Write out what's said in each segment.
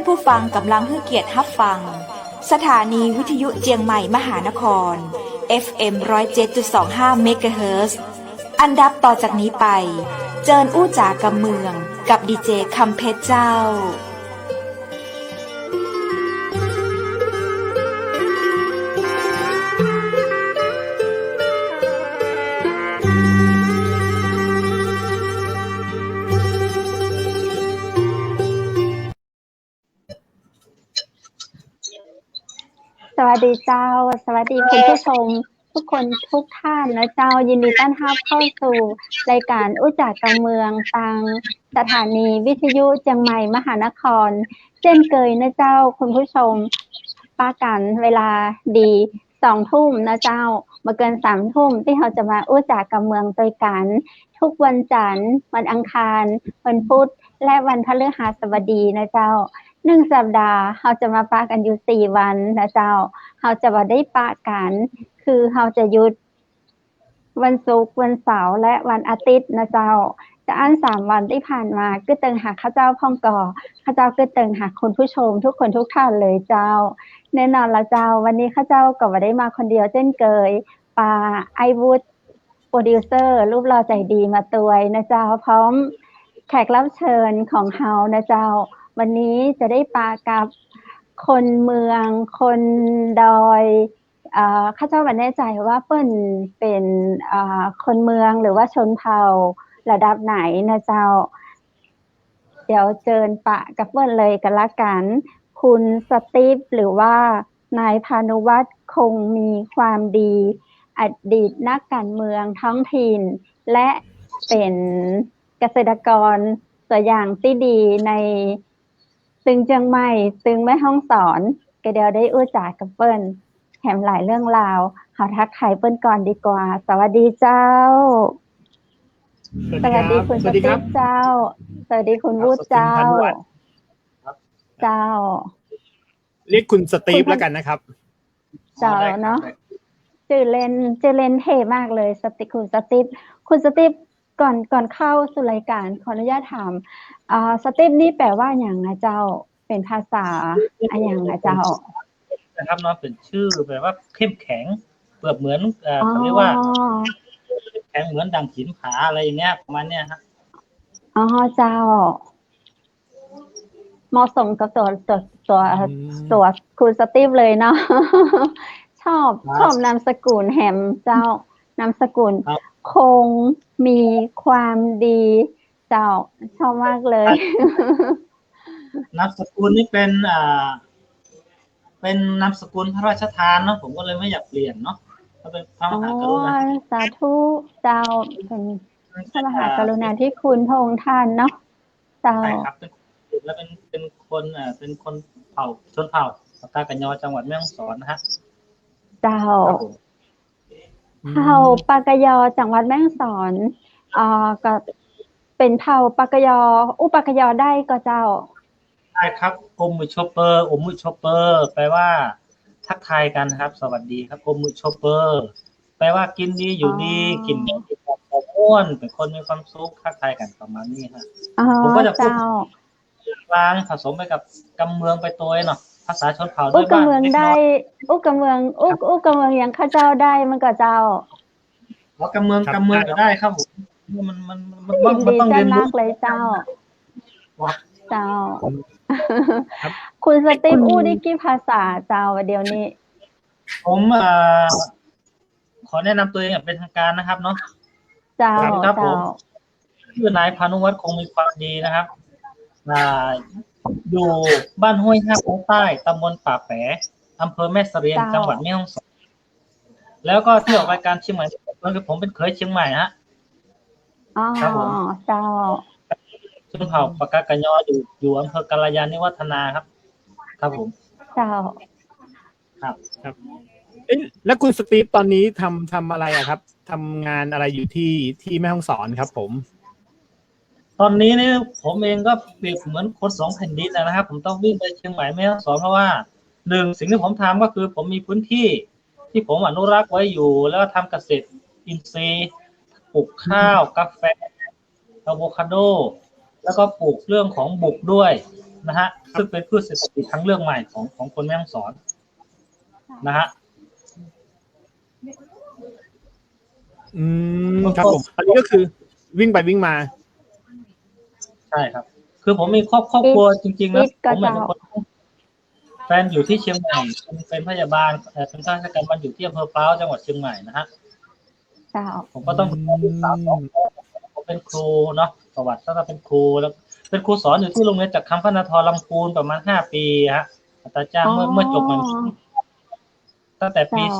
านผู้ฟังกำลังให้เกียรติรับฟังสถานีวิทยุเจียงใหม่มหานคร FM 107.25 เมกะเฮิรตซ์อันดับต่อจากนี้ไปเจิญอู้จ๋ากำเมืองกับดีเจคำเพชรเจ้าสวัสดีเจ้าสวัสดีคุณผู้ชมทุกคนทุกท่านนะเจ้ายินดีต้อนรับเข้าสู่รายการอู้จากการเมืองทางสถานีวิทยุเชียงใหม่มหานครเช่นเคยนะเจ้าคุณผู้ชมป้ากันเวลาดี2 ทุ่มนะเจ้ามาเกิน3 ทุ่มที่เราจะมาอู้จากการเมืองโดยกันทุกวันจันทร์วันอังคารวันพุธและวันพฤหัสบดีนะเจ้า1 สัปดาห์เราจะมาปากันอยู่4 วันนะเจ้าเราจะมาได้ปากันคือเราจะหยุดวันศุกร์วันเสาร์และวันอาทิตย์นะเจ้าแต่อัน3 วันที่ผ่านมาก็เติงหาข้าเจ้าพ่องก่อข้าเจ้าก็เติงหาคุณผู้ชมทุกคนทุกท่านเลยเจ้าแน่นอนละเจ้าวันนี้ข้าเจ้าก็บ่ได้มาคนเดียวเช่นเคยปาไอวูดโปรดิวเซอร์รูปหล่อใจดีมาตัวยนะเจ้าพร้อมแขกรับเชิญของเฮานะเจ้าวันนี้จะได้ปากับคนเมืองคนดอยข้าเจ้าไม่แน่ใจว่าเปิ้นเป็นคนเมืองหรือว่าชนเผ่าระดับไหนนะเจ้าเดี๋ยวเชิญปะกับเปิ้นเลยกันละกันคุณสตีฟหรือว่านายพานุวัฒน์คงมีความดีอดีตนักการเมืองท้องถิ่นและเป็นเกษตรกรตัวอย่างที่ดีในซึ่งเชียงใหม่ซึ่งแม่ฮ่องสอนก็เดี๋ยวได้อู้จากับเปิ้นแถมหลายเรื่องราวเขาทักทายเปิ้นก่อนดีกว่าสวัสดีเจ้าสวัสดีคุณสตีฟเจ้าสวัสดีคุณวูดเจ้าเจ้าเรียกคุณสตีฟแล้วกันนะครับเจ้าเนาะชื่อเล่นเท่มากเลยคุณสตีฟคุณสตีฟก่อนเข้าสู่รายการขออนุญาตถามสตีฟนี่แปลว่าอย่างนะเจ้าเป็นภาษาอย่างนะเจ้านะครับเนาะเป็นชื่อแปลว่าเข้มแข็งเปรียบเหมือนเขาเรียกว่าแข็งเหมือนดังหินผาอะไรอย่างเงี้ยประมาณเนี้ยครับอ๋อเจ้าเหมาะสมกับตัวคุณสตีฟเลยเนาะชอบนามสกุลแฮมเจ้านามสกุลคงมีความดีเจ้าชอบมากเลยนามสกุลนี่เป็นนามสกุลพระราชทานเนาะผมก็เลยไม่อยากเปลี่ยนเนาะก็เป็นพระมหากรุณาสาธุเจ้าเป็นพระมหากรุณาธิคุณพระองค์ท่านเนาะเจ้าใช่ครับแล้วเป็นคนเป็นคนเผ่าชนเผ่าปากกากะยอจังหวัดแม่ฮ่องสอนนะฮะเจ้าเผ่าปากกยอจังหวัดแม่ฮ่องสอนก็เป็นเผ่าปากกยอปากกยอได้ก็เจ้าได้ครับกมมุชเปอร์มุชเปอร์แปลว่าทักทายกันครับสวัสดีครับกมมุชเปอร์แปลว่ากินดีอยู่ดีกินดีกินแบบอ้วนเป็นคนมีความสุขทักทายกันประมาณนี้ฮะผมก็จะพูดกลางผสมไปกับกำเมืองไปตัวเนาะภาษาชนเผ่าด้วยบ้างกำเมืองได้กำเมืองกำเมืองยังข้าเจ้าได้มันก็เจ้ากำเมืองก็ได้ครับผมมันต้องเรียนรู้เลยเจ้าคุณสตีฟได้กี่ภาษาเจ้าเดี๋ยวนี้ผมขอแนะนำตัวเองเป็นทางการนะครับเนาะเจ้าครับผมชื่อนายพานุวัฒน์คงมีความดีนะครับอยู่บ้านห้วยห้าของใต้ตำบลป่าแฝอำเภอแม่เสรียงจังหวัดแม่ฮ่องสอนแล้วก็ที่ออกรายการเชียงใหม่คือผมเป็นเคยเชียงใหม่ฮะครับผมเจ้าชนเผ่าปากกากะยออยู่อำเภอกัลยาณิวัฒนาครับผมเจ้าครับแล้วคุณสตีฟตอนนี้ทำอะไรอะครับทำงานอะไรอยู่ที่แม่ฮ่องสอนครับผมตอนนี้เนี่ยผมเองก็เปรียบเหมือนคน2 แผ่นดินนะครับผมต้องวิ่งไปเชียงใหม่แม่ฮ่องสอนเพราะว่า1สิ่งที่ผมทำก็คือผมมีพื้นที่ที่ผมอนุรักษ์ไว้อยู่แล้วทำเกษตรอินทรีย์ปลูกข้าวกาแฟอะโวคาโดแล้วก็ปลูกเรื่องของบุกด้วย นะฮะซึ่งเป็นพืชเศรษฐกิจทางเลือกใหม่ของคนแม่ฮ่องสอนนะฮะครับผมอันนี้ก็คือวิ่งไปวิ่งมาใช่ครับคือผมมีครอบครัวจริงๆนะผมเป็นคนแฟนอยู่ที่เชียงใหม่เป็นพยาบาลเป็นข้าราชการบ้านอยู่ที่อำเภอพร้าวจังหวัดเชียงใหม่นะฮะผมก็ต้องสาวผมเป็นครูเนาะประวัติก็เป็นครูแล้วเป็นครูสอนอยู่ที่โรงเรียนจักรคำพนทรลำพูนประมาณ5 ปีฮะอัตราจ้างเมื่อจบมาตั้งแต่ปี405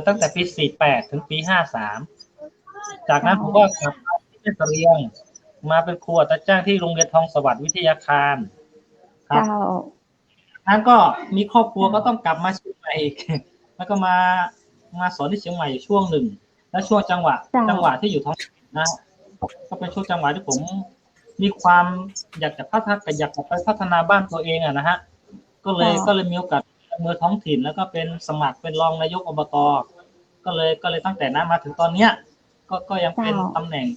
ตั้งแต่ปี48ถึงปี53จากนั้นผมก็กลับที่เสรียงมาเป็นครูอัตราจ้างที่โรงเรียนทองสวัสดิ์วิทยาคารครับนั้นก็มีครอบครัวก็ต้องกลับมาเชียงใหม่แล้วก็มาสอนที่เชียงใหม่ช่วงหนึ่งแล้วช่วงจังหวะที่อยู่ท้องนะก็เป็นช่วงจังหวะที่ผมมีความอยากจะไปพัฒนาบ้านตัวเองนะฮะก็เลยมีโอกาสมือท้องถิ่นแล้วก็เป็นสมัครเป็นรองนายกอบต.ก็เลยตั้งแต่นั้นมาถึงตอนเนี้ยก็ยังเป็นตำแหน่ง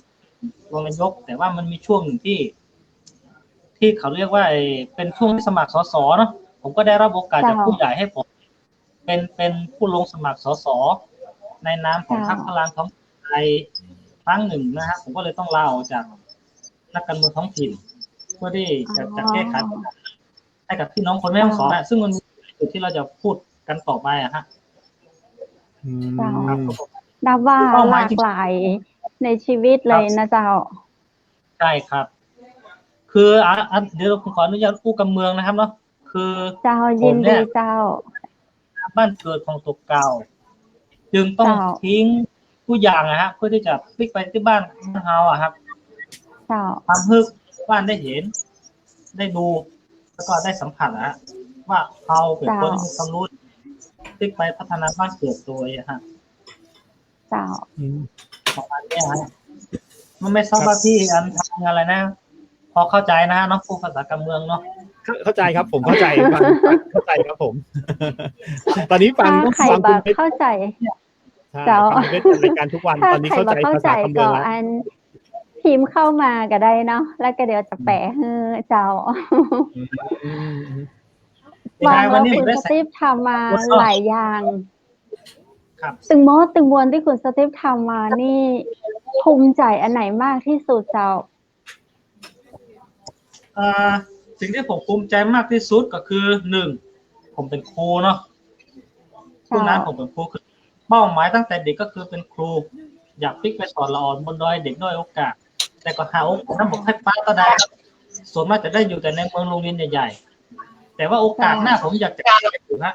รองนายกแต่ว่ามันมีช่วงหนึ่งที่เขาเรียกว่าเป็นช่วงที่สมัครสสเนาะผมก็ได้รับโอกาสจากผู้ใหญ่ให้ผมเป็นผู้ลงสมัครสสในนามของพรรคพลังท้องถิ่นไทยครั้งหนึ่งนะฮะผมก็เลยต้องลาออกจากนักการเมืองท้องถิ่นเพื่อที่จะแก้ไขปัญหาให้กับพี่น้องคนแม่ฮ่องสอนซึ่งมันมีจุดที่เราจะพูดกันต่อไปอะฮะนับว่าหลากหลายในชีวิตเลยนะเจ้าใช่ครับคือเดี๋ยวผมขออนุญาตพูดกับเมืองนะครับเนาะคือเจ้ายินดีเจ้าบ้านเกิดของตัวเก่าจึงต้องทิ้งทุกอย่างนะฮะเพื่อที่จะพลิกไปที่บ้านเฮาอะครับทำให้บ้านได้เห็นได้ดูแล้วก็ได้สัมผัสนะว่าเฮาเป็นคนที่มีความรู้พลิกไปพัฒนาบ้านเกิดตัวฮะประมาณนี้ฮะมันไม่ทราบว่าที่ทำอะไรนะพอเข้าใจนะเนาะพูดภาษาการเมืองเนาะเข้าใจครับผมเข้าใจเข้าใจครับผมตอนนี้ฟังเข้าใจเจ้าเป็นรายการทุกวันตอนนี้เข้าใจภาษาการเมืองแล้วพิมพ์เข้ามาก็ได้เนาะแล้วก็เดี๋ยวจะแปลให้เจ้าฟังแล้วคุณสตีฟทำมาหลายอย่างตึงมวนที่คุณสตีฟทำมานี่ภูมิใจอันไหนมากที่สุดเจ้าสิ่งที่ผมภูมิใจมากที่สุดก็คือ1ผมเป็นครูเนาะช่วงนั้นผมเป็นครูคือเป้าหมายตั้งแต่เด็กก็คือเป็นครูอยากพลิกไปสอนละอ่อนบนดอยเด็กด้อยโอกาสแต่ก็หาโอกาสนั้นผมให้ป้าก็ได้ส่วนมากจะได้อยู่แต่ในเมืองโรงเรียนใหญ่ๆแต่ว่าโอกาสหน้าผมอยากจะไปอยู่ฮะ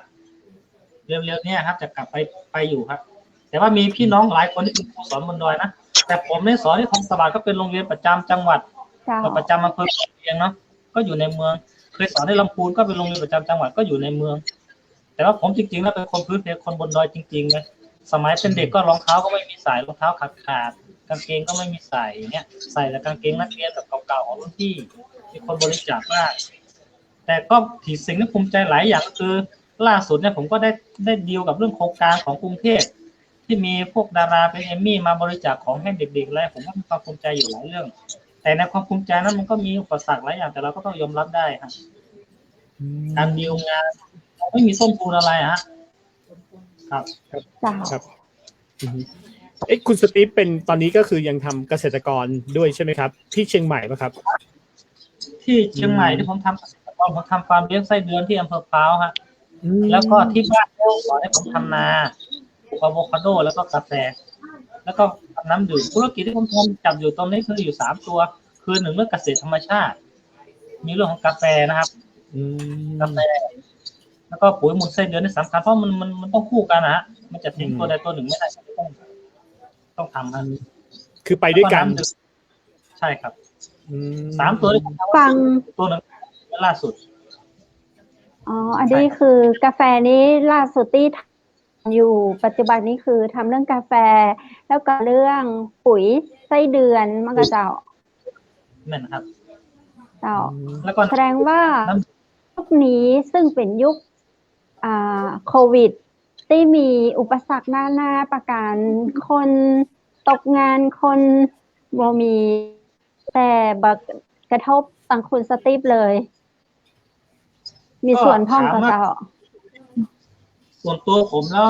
เร็วๆนี้ครับจะกลับไปอยู่ครับแต่ว่ามีพี่น้องหลายคนที่เป็นครูสอนบนดอยนะแต่ผมไม่สอนที่ทองสว่างก็เป็นโรงเรียนประจำจังหวัดประจำอำเภอเองเนาะก็อยู่ในเมืองเคยสอนที่ลำพูนก็เป็นโรงเรียนประจำจังหวัดก็อยู่ในเมืองแต่ว่าผมจริงๆแล้วเป็นคนพื้นเพคนบนดอยจริงๆเลยสมัยเป็นเด็กก็รองเท้าก็ไม่มีใส่รองเท้าขาดกางเกงก็ไม่มีใส่เงี้ยใส่แต่กางเกงนักเรียนแบบเก่าๆของรุ่นพี่มีคนบริจาคมากแต่ก็สิ่งที่ภูมิใจหลายอย่างก็คือล่าสุดเนี่ยผมก็ได้ดีลกับเรื่องโครงการของกรุงเทพที่มีพวกดาราเป็นเอมมี่มาบริจาคของให้เด็กๆอะไรผมก็มีความภูมิใจอยู่หลายเรื่องแต่ในความภูมิใจนั้นมันก็มีอุปสรรคหลายอย่างแต่เราก็ต้องยอมรับได้ครับการดีลงานไม่มีต้นทุนอะไรฮะครับคุณสตีฟเป็นตอนนี้ก็คือยังทำเกษตรกรด้วยใช่ไหมครับที่เชียงใหม่ป่ะครับที่เชียงใหม่ที่ผมทำเกษตรกรผมทำฟาร์มเลี้ยงไส้เดือนที่อำเภอพร้าวฮะแล้วก็ที่บ้านสอนให้ผมทำนาปลูกอะโวคาโดแล้วก็กาแฟแล้วก็น้ำดื่มธุรกิจที่ผมทำจับอยู่ตรงนี้คืออยู่3ตัวคือ1เรื่องเกษตรธรรมชาติมีเรื่องของกาแฟนะครับกาแฟแล้วก็ปุ๋ยมูลไส้เดือนนี่สำคัญเพราะมันต้องคู่กันนะฮะมันจะทิ้งตัวใดตัวหนึ่งไม่ได้ต้องทำมันคือไปด้วยกันใช่ครับ3ตัวฟังตัวนึงล่าสุดอันนี้คือกาแฟนี้ล่าสุดที่อยู่ปัจจุบันนี้คือทำเรื่องกาแฟแล้วก็เรื่องปุ๋ยไส้เดือนมันก็เจ้านั่นครับเจ้าแสดงว่ายุคนี้ซึ่งเป็นยุคโควิดที่มีอุปสรรคหน้าประการคนตกงานคนบ่มี แต่บักกระทบตังคุณสตีฟเลย มีส่วนพ่องกับเจ้า ส่วนตัวผมแล้ว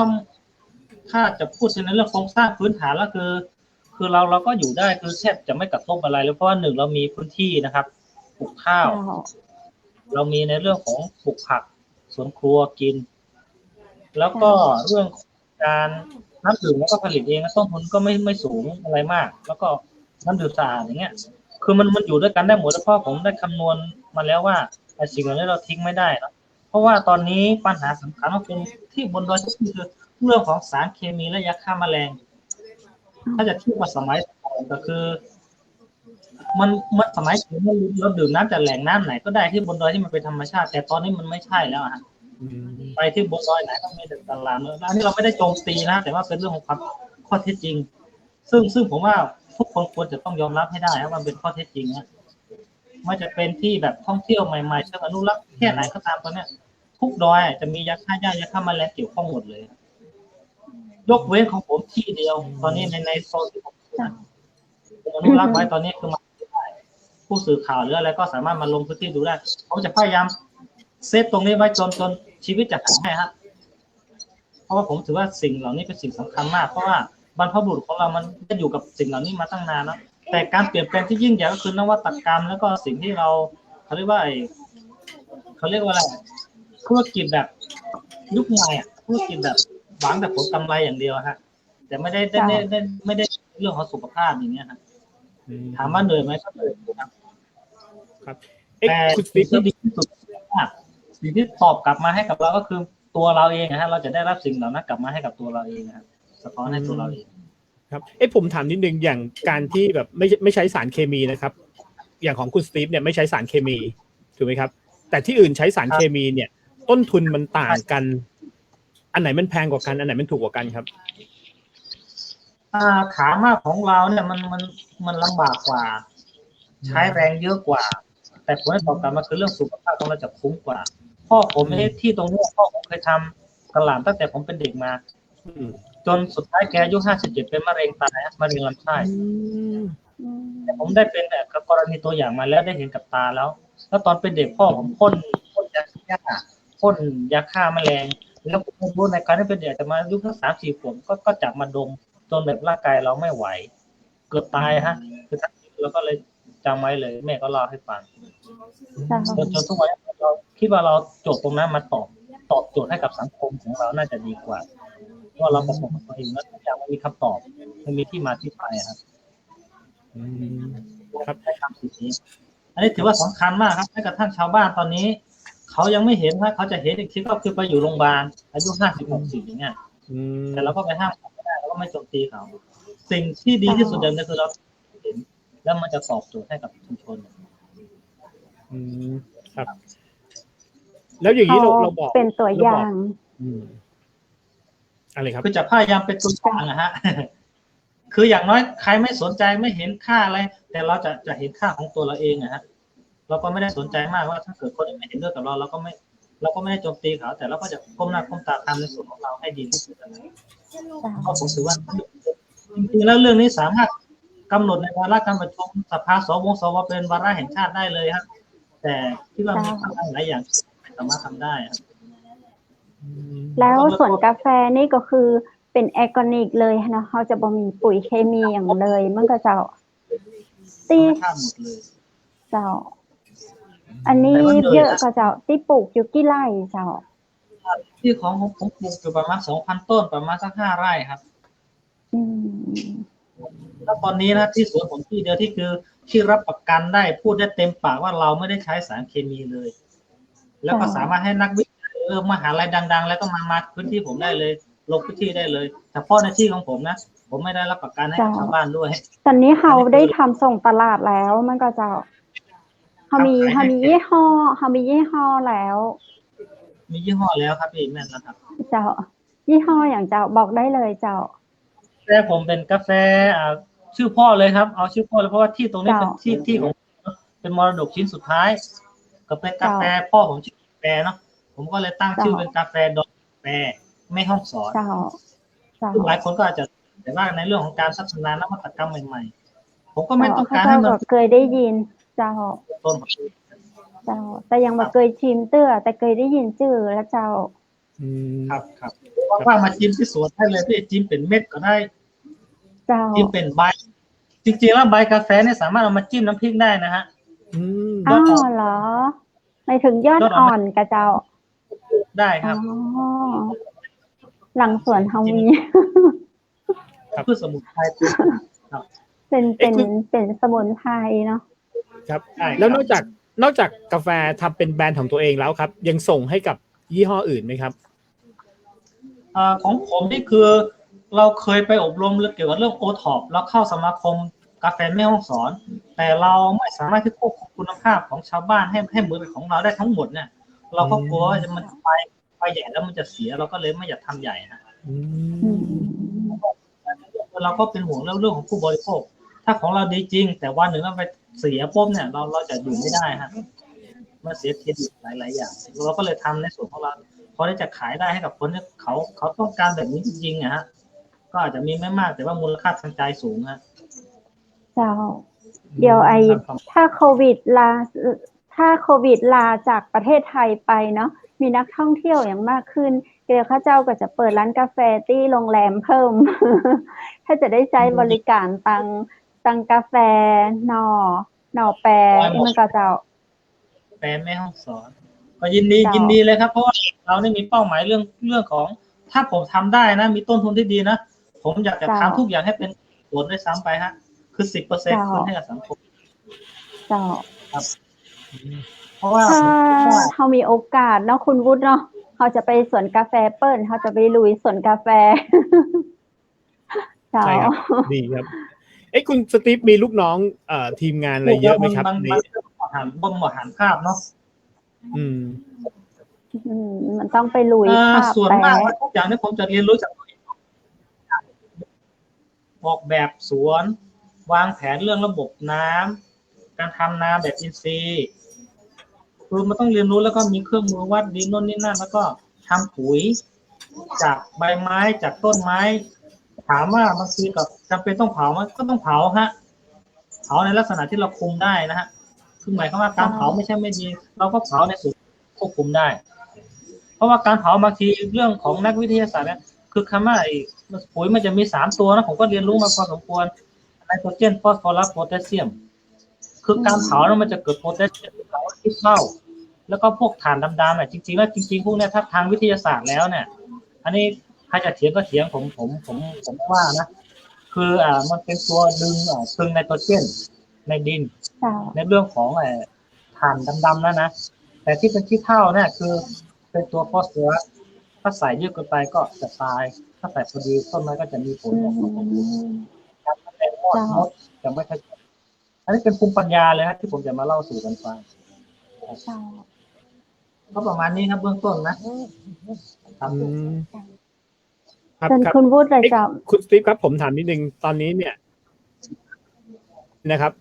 ถ้าจะพูดในเรื่องโครงสร้างพื้นฐานแล้วคือเราก็อยู่ได้คือแทบจะไม่กระทบอะไรเลยเพราะว่าหนึ่งเรามีพื้นที่นะครับปลูกข้าว เรามีในเรื่องของปลูกผักสวนครัวกิน แล้วก็เรื่องการน้ำดื่มแล้วก็ผลิตเองต้นทุนก็ไม่สูงอะไรมาก แล้วก็น้ำดื่มสะอาดอย่างเงี้ยคือมันอยู่ด้วยกันได้หมดแล้วเพราะผมได้คำนวณมาแล้วว่าไอ้สิ่งเหล่านี้เราทิ้งไม่ได้นะเพราะว่าตอนนี้ปัญหาสำคัญก็คือที่บนดอยคือเรื่องของสารเคมีและยาฆ่าแมลงถ้าจะเทียบกับสมัยก่อนก็คือมันสมัยก่อนเราดื่มน้ำจากแหล่งน้ำไหนก็ได้ที่บนดอยที่มันเป็นธรรมชาติแต่ตอนนี้มันไม่ใช่แล้วฮะไปที่บนดอยไหนก็มีแต่ตลาดแล้วอันนี้เราไม่ได้โจมตีนะแต่ว่าเป็นเรื่องของความข้อเท็จจริงซึ่งผมว่าทุกคนควรจะต้องยอมรับให้ได้ว่ามันเป็นข้อเท็จจริงนะไม่จะเป็นที่แบบท่องเที่ยวใหม่ๆเชิงอนุรักษ์แค่ไหนก็ตามตอนนี้ทุกดอยจะมียาฆ่าหญ้ายาฆ่าแมลงเกี่ยวข้องหมดเลยยกเว้นของผมที่เดียวตอนนี้ในโซนที่ผมอนุรักษ์ไว้ตอนนี้คือมาผู้สื่อข่าวหรืออะไรก็สามารถมาลงพื้นที่ดูได้ผมจะพยายามเซฟตรงนี้ไว้จนชีวิตจะหายฮะเพราะว่าผมถือว่าสิ่งเหล่านี้เป็นสิ่งสำคัญมากเพราะว่าบรรพบุรุษของเรามันจะอยู่กับสิ่งเหล่านี้มาตั้งนานแล้วแต่การเปลี่ยนแปลงที่ยิ่งใหญ่ก็คือนวัตกรรมแล้วก็สิ่งที่เราเขาเรียกว่าอะไรธุรกิจแบบยุคใหม่ธุรกิจแบบหวังแต่ผลกำไรอย่างเดียวฮะแต่ไม่ได้เรื่องของสุขภาพอย่างเงี้ยฮะถามว่าเหนื่อยไหมก็เหนื่อยครับแต่สิ่งที่ดีที่สุดสิ่งที่ตอบกลับมาให้กับเราก็คือตัวเราเองนะฮะเราจะได้รับสิ่งเหล่านั้นกลับมาให้กับตัวเราเองนะครับสะท้อนให้ตัวเราเองครับผมถามนิดนึงอย่างการที่แบบไม่ใช้สารเคมีนะครับอย่างของคุณสตีฟเนี่ยไม่ใช้สารเคมีถูกไหมครับแต่ที่อื่นใช้สารเคมีเนี่ยต้นทุนมันต่างกันอันไหนมันแพงกว่ากันอันไหนมันถูกกว่ากันครับขามากของเราเนี่ยมันลำบากกว่าใช้แรงเยอะกว่าแต่ผลที่ตอบกลับมาคือเรื่องสุขภาพของเราจะคุ้มกว่าพ่อผมที่ตรงนี้พ่อผมเคยทำกระหล่ำตั้งแต่ผมเป็นเด็กมาจนสุดท้ายแกอายุ57เป็นมะเร็งตายมะเร็งลำไส้แต่ผมได้เป็นกรณีตัวอย่างมาแล้วได้เห็นกับตาแล้วตอนเป็นเด็กพ่อผมพ่นยาฆ่าพ่นยาฆ่าแมลงแล้วผมรู้ในการที่เป็นเด็กแต่มาอายุแค่3-4 ขวบก็จับมาดมจนแบบร่างกายเราไม่ไหวเกือบตายฮะคือทั้งแล้วก็เลยจำไว้เลยแม่ก็เล่าให้ฟังจนทุกวันเราคิดว่าเราโจทย์ตรงนั้นมาตอบโจทย์ให้กับสังคมของเราน่าจะดีกว่าว่าเราประสบกับตัวเองแล้วทุกอย่างมันมีคำตอบมันมีที่มาที่ไปครับให้คำสิ่งนี้อันนี้ถือว่าสำคัญมากครับให้กับท่านชาวบ้านตอนนี้เขายังไม่เห็นว่าเขาจะเห็นอีกทีก็คือไปอยู่โรงพยาบาลอายุ50-60อย่างเงี้ยแต่เราก็ไปห้ามเขาไม่ได้เราก็ไม่โจมตีเขาสิ่งที่ดีที่สุดเดิมคือเราเห็นแล้วมันจะตอบโจทย์ให้กับชุมชนครับแล้วอย่างนี้เราบอกเป็นตัวอย่างอะไรครับคือจะพยายามเป็นตัวอย่างนะฮะคืออย่างน้อยใครไม่สนใจไม่เห็นค่าอะไรแต่เราจะเห็นค่าของตัวเราเองนะฮะเราก็ไม่ได้สนใจมากว่าถ้าเกิดคนไม่เห็นด้วยกับเราก็ไม่ได้โจมตีเขาแต่เราก็จะก้มหน้าก้มตาทำในส่วนของเราให้ดีที่สุดก็ผมถือว่าจริงๆแล้วเรื่องนี้สามารถกำหนดในวาระการประชุมสภาสวเป็นวาระแห่งชาติได้เลยครับแต่ที่เรามีปัญหาหลายอย่างสามารถทำได้ครับแล้วส่วนกาแฟนี่ก็คือเป็นออร์แกนิกเลยนะเขาจะบ่มีปุ๋ยเคมีอย่างเลยมันก็จะตีเจ้าอันนี้เยอะก็จะที่ปลูกอยู่กี่ไร่เจ้าที่ของผมปลูกอยู่ประมาณ 2,000 ต้นประมาณสัก5 ไร่ครับแล้วตอนนี้นะที่สวนผมที่เดียวที่รับประกันได้พูดได้เต็มปากว่าเราไม่ได้ใช้สารเคมีเลยแล้วก็สามารถให้นักวิจัยมหาลัยดังๆแล้วก็มาพื้นที่ผมได้เลยลงพื้นที่ได้เลยเฉพาะในที่ของผมนะผมไม่ได้รับประกันให้ชาวบ้านด้วยตอนนี้เขาได้ทำส่งตลาดแล้วมันก็จะเขามียี่ห้อแล้วมียี่ห้อแล้วครับพี่แม่นนะครับเจ้ายี่ห้ออย่างเจ้าบอกได้เลยเจ้าแต่ผมเป็นกาแฟชื่อพ่อเลยครับเอาชื่อพ่อเลยเพราะว่าที่ตรงนี้เป็นที่ของเป็นมรดกชิ้นสุดท้ายก็เป็นกาแฟพ่อผมชื่อกาแฟเนาะผมก็เลยตั้งชื่อเป็นกาแฟดอกกาแฟแม่ฮ่องสอนซึ่งหลายคนก็อาจจะแต่ว่าในเรื่องของการพัฒนานวัตกรรมใหม่ๆ ผมก็ไม่ต้องการ เจ้า ให้มัน ก็เคยได้ยินเจ้า ต้นของ เจ้าแต่ยังบ่เคยชิมเตื้อแต่เคยได้ยินชื่อแล้วเจ้า อืม ครับว่างๆมาจิ้มที่สวนได้เลยพี่จิ้มเป็นเม็ดก็ได้ เจ้า จิ้มเป็นใบจริงๆแล้วใบกาแฟเนี่ยสามารถเอามาจิ้มน้ำพริกได้นะฮะ อืม อ้าวเหรอไม่ถึงยอดอ่อนกะเจ้า ได้ค อ๋ รั อบ หลังสวนเฮามี พืชสมุนไพรครับ เป็นสมุนไพรเนาะ ครับ ใช่ครับ แล้วนอกจากกาแฟทำเป็นแบรนด์ของตัวเองแล้วครับ ยังส่งให้กับยี่ห้ออื่นไหมครับ ของผมนี่คือเราเคยไปอบรมเกี่ยวกับเรื่องโอท็อปแล้วเข้าสมาคมกาแฟแม่ฮ่องสอน แต่เราไม่สามารถที่ควบคุมคุณภาพของชาวบ้านให้เหมือนเป็นของเราได้ทั้งหมดเนี่ยเราก็กลัวว่ามันไปใหญ่แล้วมันจะเสียเราก็เลยไม่อยากทำใหญ่ฮะ อื อื ม ม เราก็เป็นห่วงเรื่องของผู้บริโภคถ้าของเราดีจริง แต่วันหนึ่งเราไปเสียปุ๊บเนี่ยเราจะอยู่ไม่ได้ฮะมันเสียเครดิตหลายๆอย่างเราก็เลยทำในส่วนของเราพอที่จะขายได้ให้กับคนที่เขาต้องการแบบนี้จริงๆฮะก็อาจจะมีไม่มากแต่ว่ามูลค่าทางใจสูงฮะ เจ้า เดี๋ยวถ้าโควิดลาจากประเทศไทยไปเนาะมีนักท่องเที่ยวอย่างมากขึ้นเดี๋ยวข้าเจ้าก็จะเปิดร้านกาแฟที่โรงแรมเพิ่ม ถ้าจะได้ใช้บริการตังกาแฟหน่อแปรนี่มันก็เจ้า แฟนแม่ห้องสอนก็ยินดีเลยครับเพราะว่าเรานี่มีเป้าหมายเรื่องของถ้าผมทำได้นะมีต้นทุนที่ดีนะผมอยากจะทำทุกอย่างให้เป็นผลด้วยซ้ำไปฮะคือ 10% คืนให้กับสังคม เจ้า ครับเพราะว่า ถ้าเขามีโอกาสเนาะคุณวุฒิเนาะเขาจะไปสวนกาแฟเปิ้ลเขาจะไปลุยสวนกาแฟ เจ้า ใช่ครับดีครับคุณสตีฟมีลูกน้องทีมงานอะไรเยอะไหมครับ บางอาหารบ่มอาหารคาบเนาะ อืม มันต้องไปลุยภาพ ส่วน แปล มากทุกอย่างที่ผมจะเรียนรู้จากออกแบบสวนวางแผนเรื่องระบบน้ำการทำนาแบบอินทรีย์คือมันต้องเรียนรู้แล้วก็มีเครื่องมือวัดดินโน่นนี่นั่นแล้วก็ทำปุ๋ยจากใบไม้จากต้นไม้ถามว่าบางทีกับจำเป็นต้องเผามันก็ต้องเผาฮะเผาในลักษณะที่เราคุมได้นะฮะคือหมายความว่าการเผาไม่ใช่ไม่ดีเราก็เผาในส่วนควบคุมได้ เพราะว่าการเผาบางทีเรื่องของนักวิทยาศาสตร์เนี่ยคือคำว่าปุ๋ยมันจะมี3ตัวนะผมก็เรียนรู้มาพอสมควรไนโตรเจนฟอสฟอรัสโพแทสเซียมคือการเผาแล้วมันจะเกิดโพแทสเซียมที่เข้าแล้วก็พวกถ่านดำๆเนี่ยจริงๆแล้วจริงๆพวกเนี้ยถ้าทางวิทยาศาสตร์แล้วเนี่ยอันนี้ใครจะเถียงก็เถียงผมว่านะคือมันเป็นตัวดึงซึ่งไนโตรเจนในดินในเรื่องของถ่านดำๆนะแต่ที่เป็นขี้เถ้าเนี่ยคือเป็นตัวฟอสฟอรัสถ้าใส่เยอะเกินไปก็จะตายถ้าใส่พอดีต้นไม้ก็จะมีผลออกมาการแต่งมอดจะไม่ใช่อันนี้เป็นภูมิปัญญาเลยครับที่ผมจะมาเล่าสู่กันฟังก็ประมาณนี้ครับเบื้องต้นนะครับเป็นคุณวุฒิเลยจ้ะคุณสตีฟครับผมถามนิดนึงตอนนี้เนี่ยนะครับ